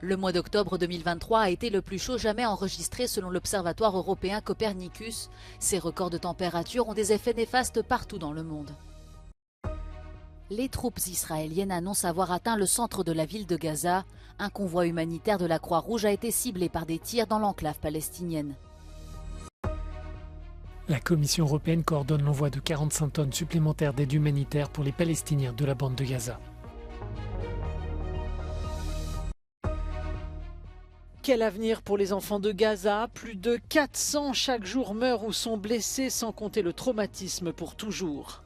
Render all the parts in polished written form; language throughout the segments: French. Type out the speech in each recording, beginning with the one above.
Le mois d'octobre 2023 a été le plus chaud jamais enregistré selon l'Observatoire européen Copernicus. Ces records de température ont des effets néfastes partout dans le monde. Les troupes israéliennes annoncent avoir atteint le centre de la ville de Gaza. Un convoi humanitaire de la Croix-Rouge a été ciblé par des tirs dans l'enclave palestinienne. La Commission européenne coordonne l'envoi de 45 tonnes supplémentaires d'aide humanitaire pour les Palestiniens de la bande de Gaza. Quel avenir pour les enfants de Gaza? Plus de 400 chaque jour meurent ou sont blessés, sans compter le traumatisme pour toujours.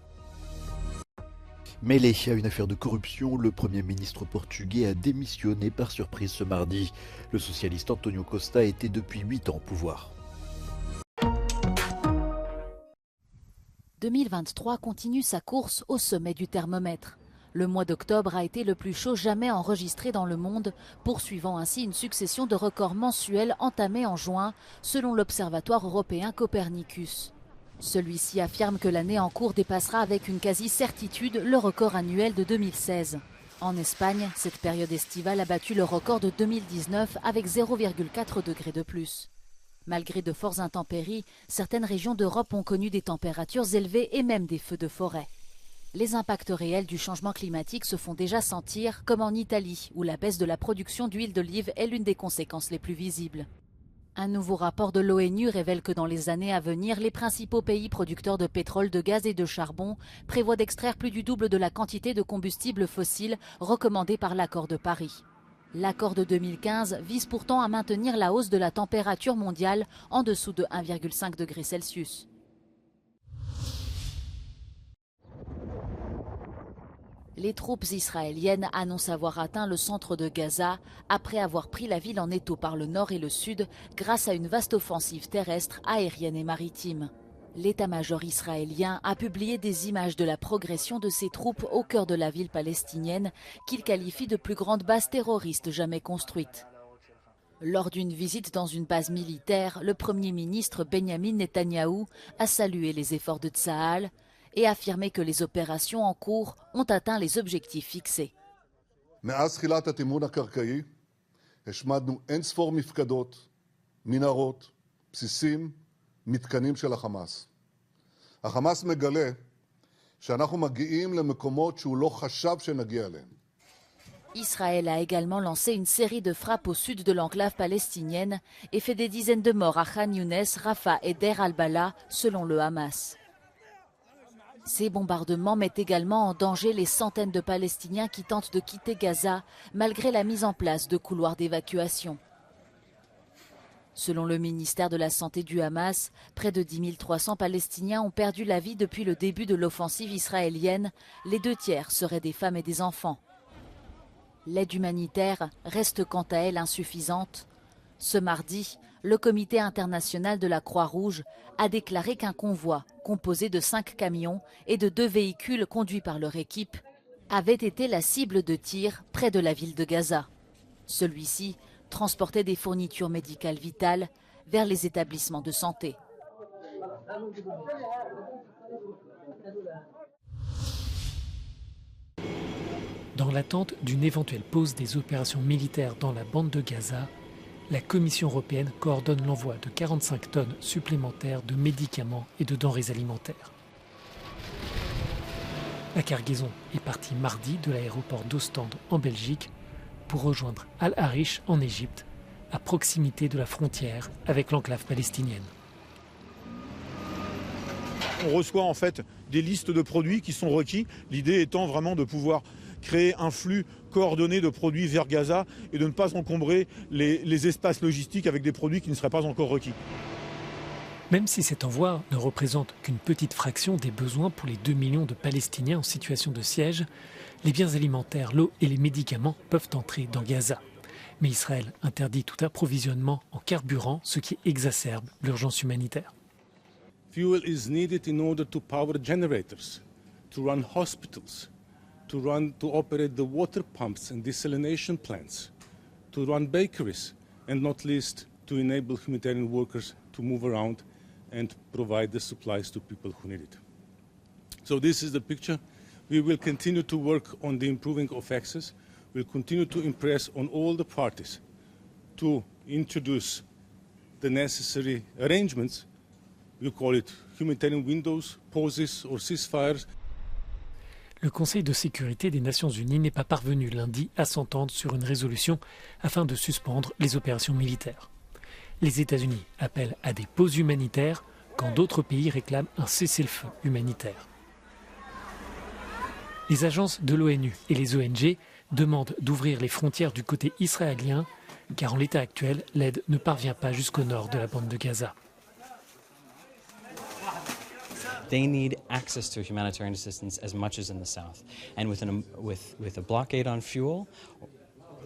Mêlé à une affaire de corruption, le Premier ministre portugais a démissionné par surprise ce mardi. Le socialiste António Costa était depuis 8 ans au pouvoir. 2023 continue sa course au sommet du thermomètre. Le mois d'octobre a été le plus chaud jamais enregistré dans le monde, poursuivant ainsi une succession de records mensuels entamés en juin, selon l'Observatoire européen Copernicus. Celui-ci affirme que l'année en cours dépassera avec une quasi-certitude le record annuel de 2016. En Espagne, cette période estivale a battu le record de 2019 avec 0,4 degrés de plus. Malgré de fortes intempéries, certaines régions d'Europe ont connu des températures élevées et même des feux de forêt. Les impacts réels du changement climatique se font déjà sentir, comme en Italie, où la baisse de la production d'huile d'olive est l'une des conséquences les plus visibles. Un nouveau rapport de l'ONU révèle que dans les années à venir, les principaux pays producteurs de pétrole, de gaz et de charbon prévoient d'extraire plus du double de la quantité de combustibles fossiles recommandée par l'accord de Paris. L'accord de 2015 vise pourtant à maintenir la hausse de la température mondiale en dessous de 1,5 degré Celsius. Les troupes israéliennes annoncent avoir atteint le centre de Gaza après avoir pris la ville en étau par le nord et le sud grâce à une vaste offensive terrestre, aérienne et maritime. L'état-major israélien a publié des images de la progression de ses troupes au cœur de la ville palestinienne qu'il qualifie de plus grande base terroriste jamais construite. Lors d'une visite dans une base militaire, le Premier ministre Benyamin Netanyahou a salué les efforts de Tsahal et affirmé que les opérations en cours ont atteint les objectifs fixés. מאז תחילת התמרון הקרקעי השמדנו אין-ספור מפקדות, מנהרות, בסיסים, מתקנים של החמאס. החמאס מגלה שאנחנו מגיעים למקומות שהוא לא חשב שנגיע אליהם. Israël a également lancé une série de frappes au sud de l'enclave palestinienne et fait des dizaines de morts à Khan Younes, Rafah et Deir al-Balah, selon le Hamas. Ces bombardements mettent également en danger les centaines de Palestiniens qui tentent de quitter Gaza malgré la mise en place de couloirs d'évacuation. Selon le ministère de la Santé du Hamas, près de 10 300 Palestiniens ont perdu la vie depuis le début de l'offensive israélienne. Les 2/3 seraient des femmes et des enfants. L'aide humanitaire reste quant à elle insuffisante. Ce mardi, le Comité international de la Croix-Rouge a déclaré qu'un convoi composé de 5 camions et de 2 véhicules conduits par leur équipe avait été la cible de tirs près de la ville de Gaza. Celui-ci transportait des fournitures médicales vitales vers les établissements de santé. Dans l'attente d'une éventuelle pause des opérations militaires dans la bande de Gaza, la Commission européenne coordonne l'envoi de 45 tonnes supplémentaires de médicaments et de denrées alimentaires. La cargaison est partie mardi de l'aéroport d'Ostende en Belgique pour rejoindre Al-Arish en Égypte, à proximité de la frontière avec l'enclave palestinienne. On reçoit en fait des listes de produits qui sont requis, l'idée étant vraiment de pouvoir créer un flux coordonné de produits vers Gaza et de ne pas encombrer les espaces logistiques avec des produits qui ne seraient pas encore requis. Même si cet envoi ne représente qu'une petite fraction des besoins pour les 2 millions de Palestiniens en situation de siège, les biens alimentaires, l'eau et les médicaments peuvent entrer dans Gaza. Mais Israël interdit tout approvisionnement en carburant, ce qui exacerbe l'urgence humanitaire. Fuel is needed in order to power generators, to run hospitals, to operate the water pumps and desalination plants, to run bakeries, and not least to enable humanitarian workers to move around and provide the supplies to people who need it. So this is the picture. We will continue to work on the improving of access. We'll continue to impress on all the parties to introduce the necessary arrangements. You call it humanitarian windows, pauses or ceasefires. Le Conseil de sécurité des Nations Unies n'est pas parvenu lundi à s'entendre sur une résolution afin de suspendre les opérations militaires. Les États-Unis appellent à des pauses humanitaires quand d'autres pays réclament un cessez-le-feu humanitaire. Les agences de l'ONU et les ONG demandent d'ouvrir les frontières du côté israélien car en l'état actuel, l'aide ne parvient pas jusqu'au nord de la bande de Gaza. They need access to humanitarian assistance as much as in the south. And with a blockade on fuel,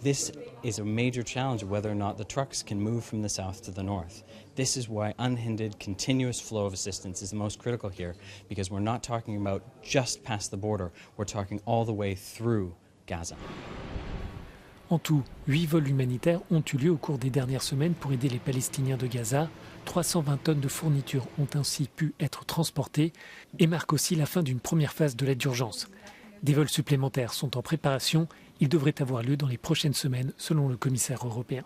this is a major challenge of whether or not the trucks can move from the south to the north. This is why unhindered, continuous flow of assistance is the most critical here, because we're not talking about just past the border, we're talking all the way through Gaza. En tout, 8 vols humanitaires ont eu lieu au cours des dernières semaines pour aider les Palestiniens de Gaza. 320 tonnes de fournitures ont ainsi pu être transportées et marquent aussi la fin d'une première phase de l'aide d'urgence. Des vols supplémentaires sont en préparation. Ils devraient avoir lieu dans les prochaines semaines, selon le commissaire européen.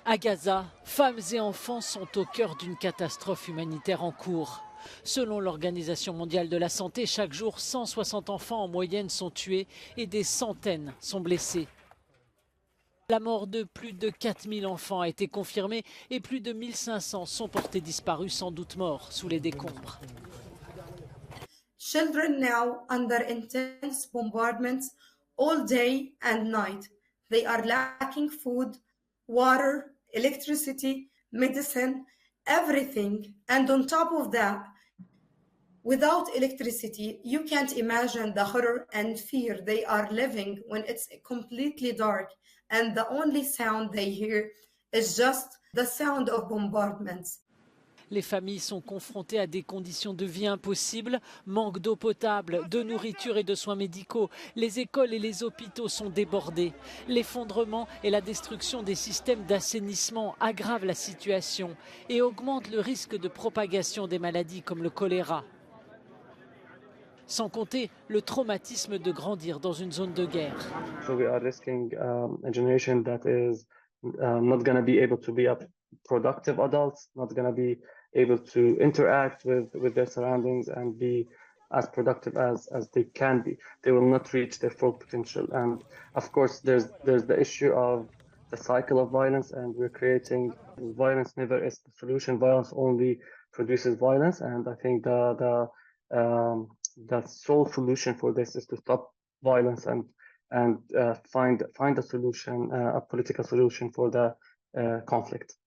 À Gaza, femmes et enfants sont au cœur d'une catastrophe humanitaire en cours. Selon l'Organisation mondiale de la santé, chaque jour, 160 enfants en moyenne sont tués et des centaines sont blessés. La mort de plus de 4000 enfants a été confirmée et plus de 1500 sont portés disparus, sans doute morts sous les décombres. Children now under intense bombardments all day and night. They are lacking food, water, electricity, medicine, everything. And on top of that, without electricity, you can't imagine the horror and fear they are living when it's completely dark and the only sound they hear is just the sound of bombardments. Les familles sont confrontées à des conditions de vie impossibles, manque d'eau potable, de nourriture et de soins médicaux. Les écoles et les hôpitaux sont débordés. L'effondrement et la destruction des systèmes d'assainissement aggravent la situation et augmentent le risque de propagation des maladies comme le choléra. Sans compter le traumatisme de grandir dans une zone de guerre. So we are risking a generation that is not going to be able to be productive adults, not going to be able to interact with their surroundings and be as productive as they can be. They will not reach their full potential. And of course, there's the issue of the cycle of violence, and we're creating violence never is the solution. Violence only produces violence, and I think the sole solution for this is to stop violence and find a solution, a political solution for the conflict.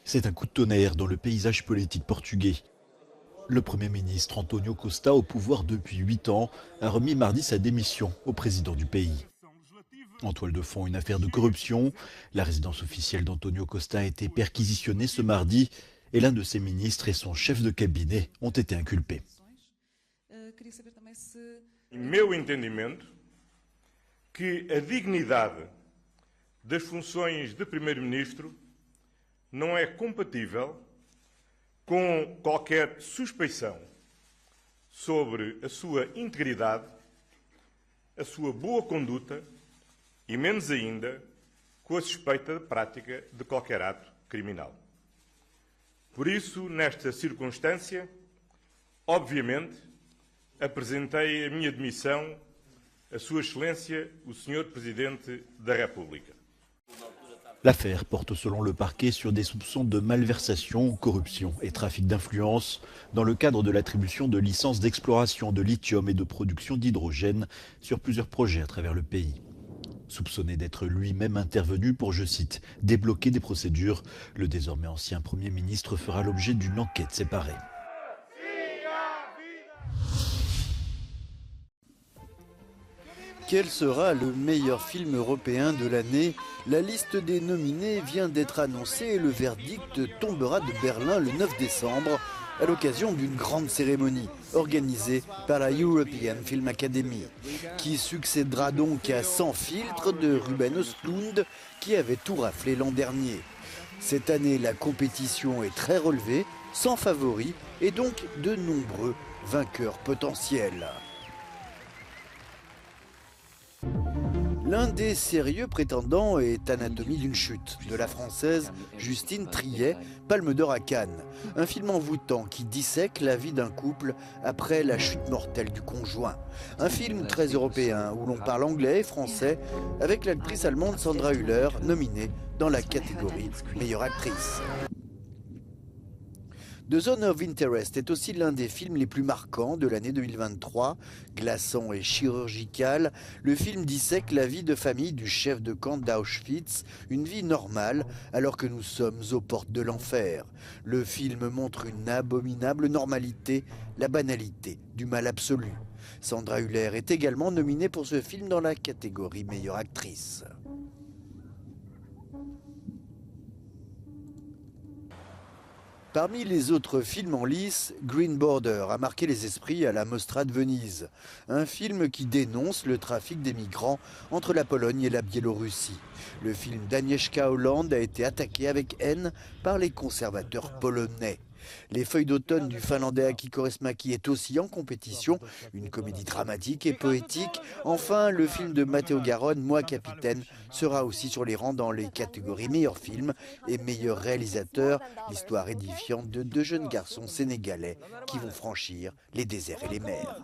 C'est un coup de tonnerre dans le paysage politique portugais. Le Premier ministre António Costa, au pouvoir depuis 8 ans, a remis mardi sa démission au président du pays. En toile de fond, une affaire de corruption. La résidence officielle d'António Costa a été perquisitionnée ce mardi et l'un de ses ministres et son chef de cabinet ont été inculpés. Meu entendimento que a dignidade das funções de primeiro-ministro não é compatível com qualquer suspeição sobre a sua integridade, a sua boa conduta e, menos ainda, com a suspeita de prática de qualquer ato criminal. Por isso, nesta circunstância, obviamente, apresentei a minha demissão a Sua Excelência, o Sr. Presidente da República. L'affaire porte selon le parquet sur des soupçons de malversation, corruption et trafic d'influence dans le cadre de l'attribution de licences d'exploration de lithium et de production d'hydrogène sur plusieurs projets à travers le pays. Soupçonné d'être lui-même intervenu pour, je cite, débloquer des procédures, le désormais ancien Premier ministre fera l'objet d'une enquête séparée. Quel sera le meilleur film européen de l'année? La liste des nominés vient d'être annoncée et le verdict tombera de Berlin le 9 décembre à l'occasion d'une grande cérémonie organisée par la European Film Academy, qui succédera donc à Sans filtre de Ruben Östlund qui avait tout raflé l'an dernier. Cette année, la compétition est très relevée sans favoris et donc de nombreux vainqueurs potentiels. L'un des sérieux prétendants est Anatomie d'une chute, de la française Justine Triet, Palme d'Or à Cannes. Un film envoûtant qui dissèque la vie d'un couple après la chute mortelle du conjoint. Un film très européen où l'on parle anglais et français avec l'actrice allemande Sandra Hüller, nominée dans la catégorie meilleure actrice. The Zone of Interest est aussi l'un des films les plus marquants de l'année 2023. Glaçant et chirurgical, le film dissèque la vie de famille du chef de camp d'Auschwitz, une vie normale alors que nous sommes aux portes de l'enfer. Le film montre une abominable normalité, la banalité du mal absolu. Sandra Hüller est également nominée pour ce film dans la catégorie meilleure actrice. Parmi les autres films en lice, Green Border a marqué les esprits à la Mostra de Venise. Un film qui dénonce le trafic des migrants entre la Pologne et la Biélorussie. Le film d'Agnieszka Holland a été attaqué avec haine par les conservateurs polonais. Les feuilles d'automne du Finlandais Aki Kaurismäki est aussi en compétition, une comédie dramatique et poétique. Enfin, le film de Matteo Garonne, Moi Capitaine, sera aussi sur les rangs dans les catégories meilleur film et meilleur réalisateur, l'histoire édifiante de deux jeunes garçons sénégalais qui vont franchir les déserts et les mers.